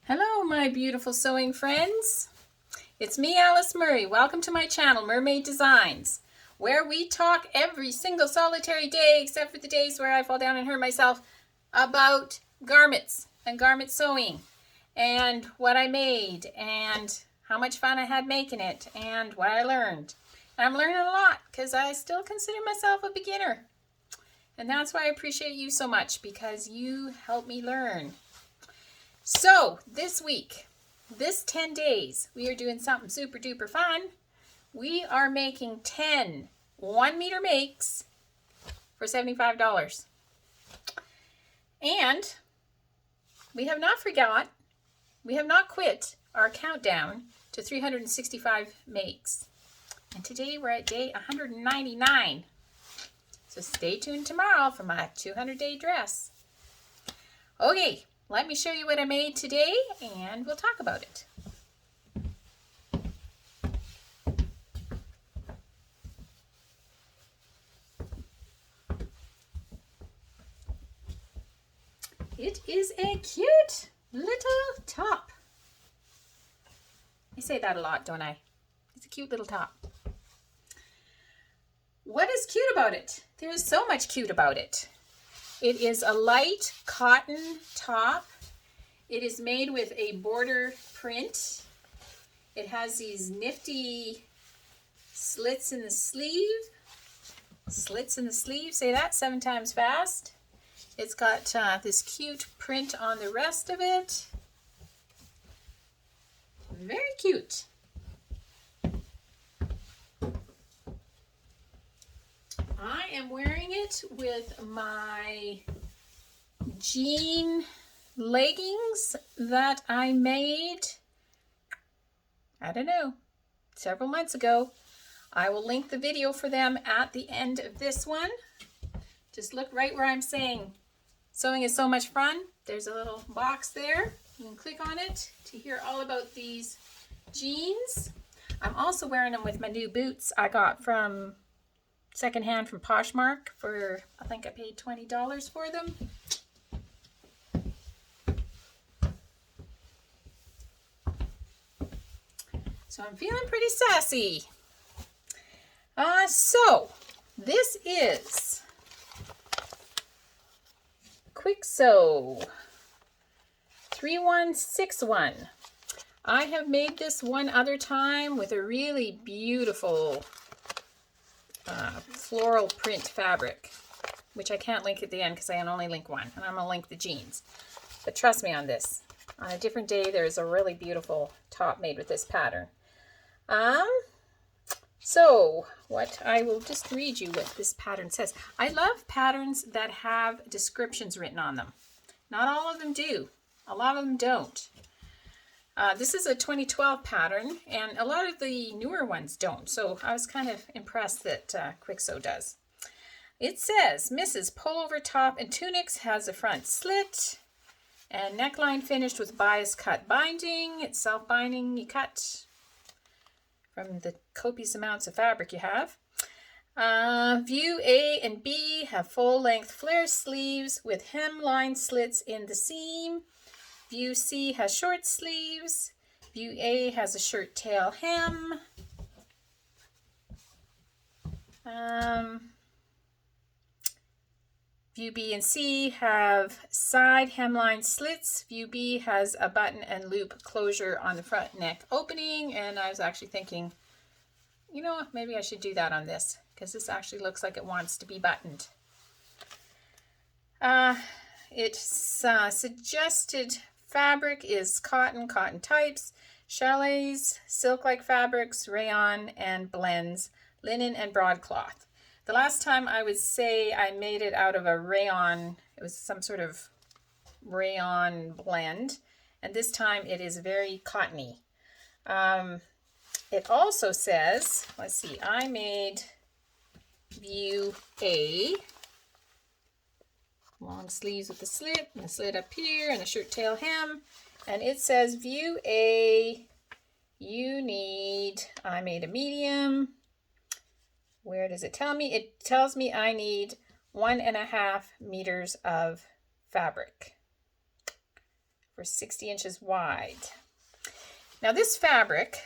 Hello, my beautiful sewing friends. It's me, Alice Murray. Welcome to my channel, Murrmade Designs, where we talk every single solitary day, except for the days where I fall down and hurt myself, about garments and garment sewing and what I made and how much fun I had making it and what I learned. And I'm learning a lot because I still consider myself a beginner. And that's why I appreciate you so much, because you help me learn. So this week, this 10 days, we are doing something super duper fun. We are making 10 1-meter makes for $75. And we have not quit our countdown to 365 makes. And today we're at day 199. So stay tuned tomorrow for my 200-day dress. Okay. Let me show you what I made today, and we'll talk about it. It is a cute little top. I say that a lot, don't I? It's a cute little top. What is cute about it? There is so much cute about it. It is a light cotton top. It is made with a border print. It has these nifty slits in the sleeve. Slits in the sleeve, say that 7 times fast. It's got this cute print on the rest of it. Very cute. I am wearing it with my jean leggings that I made, I don't know, several months ago. I will link the video for them at the end of this one. Just look right where I'm saying sewing is so much fun. There's a little box there. You can click on it to hear all about these jeans. I'm also wearing them with my new boots I got from secondhand from Poshmark for, I think I paid $20 for them. So I'm feeling pretty sassy. So this is Kwik 3161. I have made this one other time with a really beautiful floral print fabric, which I can't link at the end because I can only link one, and I'm going to link the jeans. But trust me on this. On a different day, there's a really beautiful top made with this pattern. So what I will just read you what this pattern says. I love patterns that have descriptions written on them. Not all of them do. A lot of them don't. This is a 2012 pattern, and a lot of the newer ones don't. So I was kind of impressed that Kwik does. It says, Mrs. Pullover top and tunics has a front slit and neckline finished with bias cut binding. It's self-binding. You cut from the copious amounts of fabric you have. View A and B have full-length flare sleeves with hemline slits in the seam. View C has short sleeves. View A has a shirt tail hem. View B and C have side hemline slits. View B has a button and loop closure on the front neck opening. And I was actually thinking, you know, maybe I should do that on this, because this actually looks like it wants to be buttoned. It's suggested fabric is cotton types, chalets, silk-like fabrics, rayon, and blends, linen, and broadcloth. The last time I would say I made it out of a rayon, it was some sort of rayon blend, and this time it is very cottony. It also says, let's see, I made view A, long sleeves with the slit, and the slit up here, and a shirt tail hem. And it says, view A, you need, I made a medium. Where does it tell me? It tells me I need 1.5 meters of fabric for 60 inches wide. Now this fabric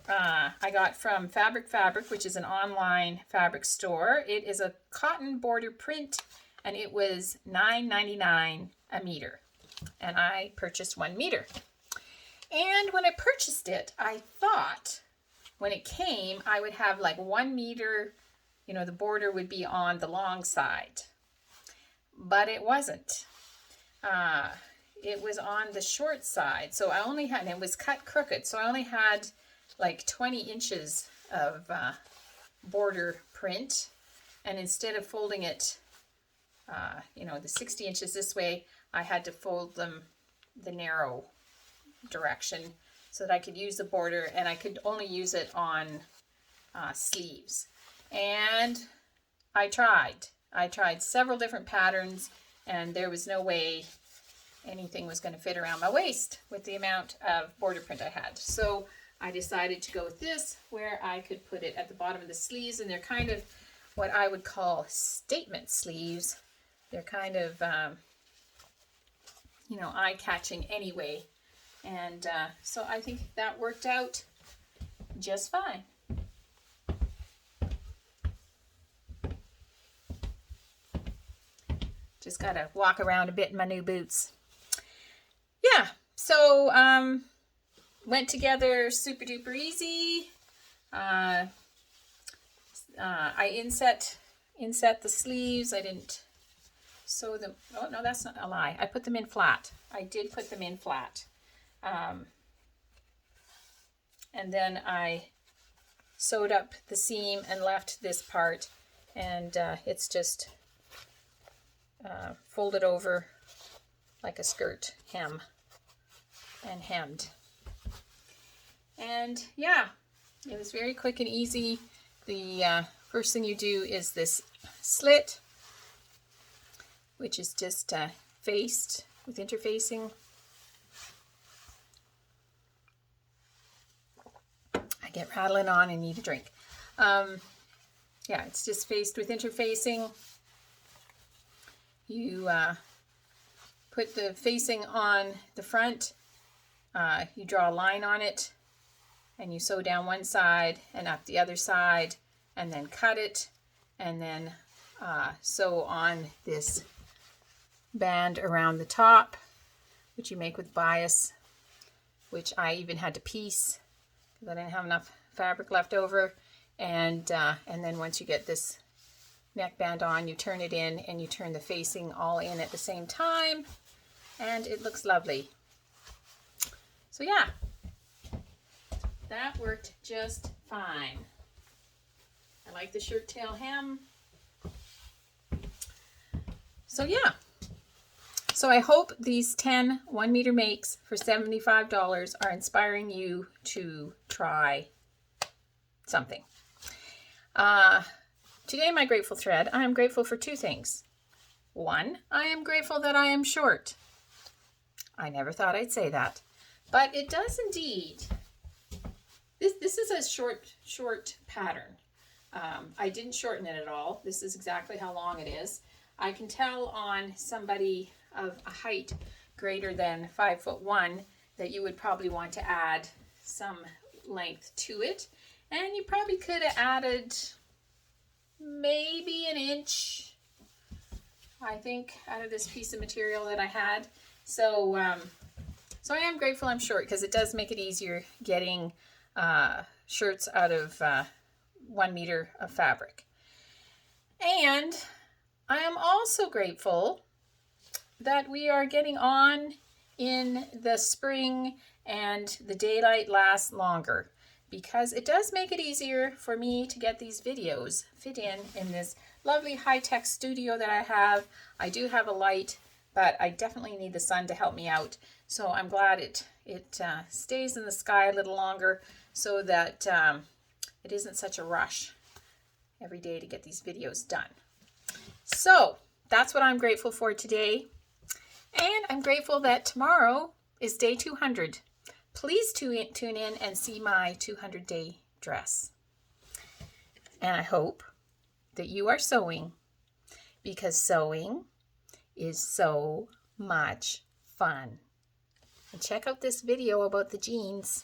I got from Fabric, which is an online fabric store. It is a cotton border print, and it was $9.99 a meter. And I purchased 1 meter. And when I purchased it, I thought when it came, I would have like 1 meter, you know, the border would be on the long side. But it wasn't. It was on the short side. So I only had, and it was cut crooked. So I only had like 20 inches of border print, and instead of folding it you know, the 60 inches this way, I had to fold them the narrow direction so that I could use the border, and I could only use it on sleeves. And I tried several different patterns, and there was no way anything was going to fit around my waist with the amount of border print I had. So I decided to go with this, where I could put it at the bottom of the sleeves, and they're kind of what I would call statement sleeves. They're kind of, you know, eye-catching anyway. And so I think that worked out just fine. Just got to walk around a bit in my new boots. Yeah, so went together super duper easy. I inset the sleeves. I didn't sew them. Oh no, that's not a lie. I put them in flat. I did put them in flat. And then I sewed up the seam and left this part, and it's just folded over like a skirt hem and hemmed. And yeah, it was very quick and easy. The first thing you do is this slit, which is just faced with interfacing. I get rattling on and need a drink. Yeah, it's just faced with interfacing. You put the facing on the front, you draw a line on it, and you sew down one side and up the other side, and then cut it, and then sew on this band around the top, which you make with bias, which I even had to piece because I didn't have enough fabric left over. And then once you get this neckband on, you turn it in, and you turn the facing all in at the same time, and it looks lovely. So yeah, that worked just fine. I like the shirt tail hem. So yeah, so I hope these 10 1 meter makes for $75 are inspiring you to try something. Today, my grateful thread, I am grateful for 2 things. 1, I am grateful that I am short. I never thought I'd say that, but it does indeed. This is a short pattern. I didn't shorten it at all. This is exactly how long it is. I can tell on somebody of a height greater than 5'1" that you would probably want to add some length to it, and you probably could have added maybe an inch, I think, out of this piece of material that I had. So so I am grateful I'm short, because it does make it easier getting shirts out of 1 meter of fabric. And I am also grateful that we are getting on in the spring and the daylight lasts longer, because it does make it easier for me to get these videos fit in this lovely high-tech studio that I have. I do have a light, but I definitely need the sun to help me out. So I'm glad it stays in the sky a little longer, so that it isn't such a rush every day to get these videos done. So that's what I'm grateful for today. And I'm grateful that tomorrow is day 200. Please tune in and see my 200-day dress. And I hope that you are sewing, because sewing is so much fun. And check out this video about the jeans.